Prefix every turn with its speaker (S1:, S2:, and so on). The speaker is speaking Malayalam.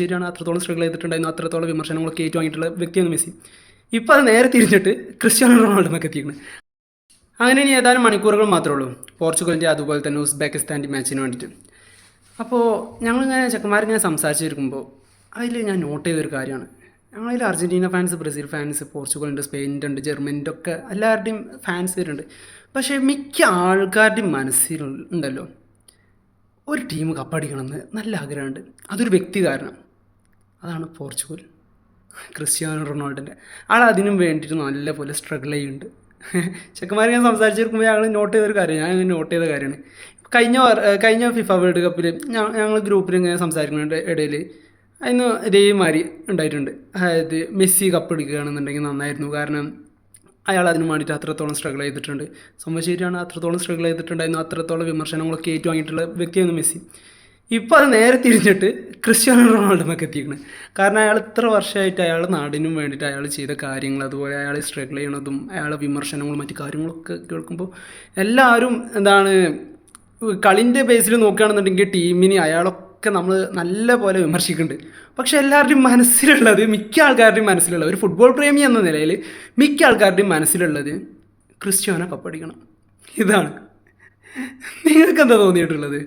S1: ശരിയാണ്, അത്രത്തോളം സ്ട്രഗിൾ ചെയ്തിട്ടുണ്ടായിരുന്നു, അത്രത്തോളം വിമർശനങ്ങളൊക്കെ ഏറ്റുവാങ്ങിയിട്ടുള്ള വ്യക്തിയാണ് മെസ്സി. ഇപ്പോൾ അത് നേരെ തിരിഞ്ഞിട്ട് ക്രിസ്ത്യാനോ റൊണാൾഡോന്നൊക്കെ എത്തിക്കണം. അങ്ങനെ ഇനി ഏതാനും മണിക്കൂറുകൾ മാത്രമേ ഉള്ളൂ പോർച്ചുഗലിൻ്റെ അതുപോലെ തന്നെ ഉസ്ബെക്കിസ്ഥാൻ്റെ മാച്ചിന് വേണ്ടിയിട്ട്. അപ്പോൾ ഞങ്ങളിങ്ങനെ ചെക്കന്മാരിങ്ങനെ സംസാരിച്ചിരിക്കുമ്പോൾ അതിൽ ഞാൻ നോട്ട് ചെയ്തൊരു കാര്യമാണ്, ഞങ്ങളതിൽ അർജൻറ്റീന ഫാൻസ്, ബ്രസീൽ ഫാൻസ്, പോർച്ചുഗലുണ്ട്, സ്പെയിനിൻ്റെ ഉണ്ട്, ജർമ്മനിൻ്റെ ഒക്കെ എല്ലാവരുടെയും ഫാൻസ് വരുന്നുണ്ട്. പക്ഷേ മിക്ക ആൾക്കാരുടെയും മനസ്സിലുണ്ടല്ലോ ഒരു ടീം കപ്പടിക്കണമെന്ന് നല്ല ആഗ്രഹമുണ്ട്. അതൊരു വ്യക്തി കാരണം, അതാണ് പോർച്ചുഗൽ, ക്രിസ്ത്യാനോ റൊണാൾഡോൻ്റെ. ആൾ അതിനും വേണ്ടിയിട്ട് നല്ലപോലെ സ്ട്രഗിൾ ചെയ്യുന്നുണ്ട്. ചെക്കന്മാർ ഞാൻ സംസാരിച്ചിരിക്കുമ്പോൾ ഞങ്ങൾ നോട്ട് ചെയ്തൊരു കാര്യം, ഞാൻ അങ്ങനെ നോട്ട് ചെയ്ത കാര്യമാണ്. കഴിഞ്ഞ ഫിഫ വേൾഡ് കപ്പിൽ ഞങ്ങൾ ഗ്രൂപ്പിൽ ഇങ്ങനെ സംസാരിക്കുന്ന ഇടയിൽ അതിന് ഇതേമാതിരി ഉണ്ടായിട്ടുണ്ട്. അതായത് മെസ്സി കപ്പെടുക്കുകയാണെന്നുണ്ടെങ്കിൽ നന്നായിരുന്നു, കാരണം അയാൾ അതിന് വേണ്ടിയിട്ട് അത്രത്തോളം സ്ട്രഗിൾ ചെയ്തിട്ടുണ്ട്. സംഭവം ശരിയാണ്, അത്രത്തോളം സ്ട്രഗിൾ ചെയ്തിട്ടുണ്ടായിരുന്നു, അത്രത്തോളം വിമർശനങ്ങളൊക്കെ ഏറ്റുവാങ്ങിയിട്ടുള്ള വ്യക്തിയാണ് മെസ്സി. ഇപ്പോൾ അത് നേരെ തിരിഞ്ഞിട്ട് ക്രിസ്ത്യാനോ റൊണാൾഡോന്നൊക്കെ എത്തിക്കണം. കാരണം അയാൾ ഇത്ര വർഷമായിട്ട് അയാൾ നാടിനും വേണ്ടിയിട്ട് അയാൾ ചെയ്ത കാര്യങ്ങൾ, അതുപോലെ അയാൾ സ്ട്രഗിൾ ചെയ്യണതും അയാളെ വിമർശനങ്ങളും മറ്റു കാര്യങ്ങളൊക്കെ കേൾക്കുമ്പോൾ എല്ലാവരും എന്താണ് കളിൻ്റെ ബേസിൽ നോക്കുകയാണെന്നുണ്ടെങ്കിൽ ടീമിനെ അയാളൊക്കെ നമ്മൾ നല്ല പോലെ വിമർശിക്കുന്നുണ്ട്. പക്ഷെ എല്ലാവരുടെയും മനസ്സിലുള്ളത്, മിക്ക ആൾക്കാരുടെയും മനസ്സിലുള്ളത്, ഒരു ഫുട്ബോൾ പ്രേമി എന്ന നിലയിൽ മിക്ക ആൾക്കാരുടെയും മനസ്സിലുള്ളത് ക്രിസ്ത്യാനോ കപ്പടിക്കണം. ഇതാണ്. നിങ്ങൾക്ക് എന്താ തോന്നിയിട്ടുള്ളത്?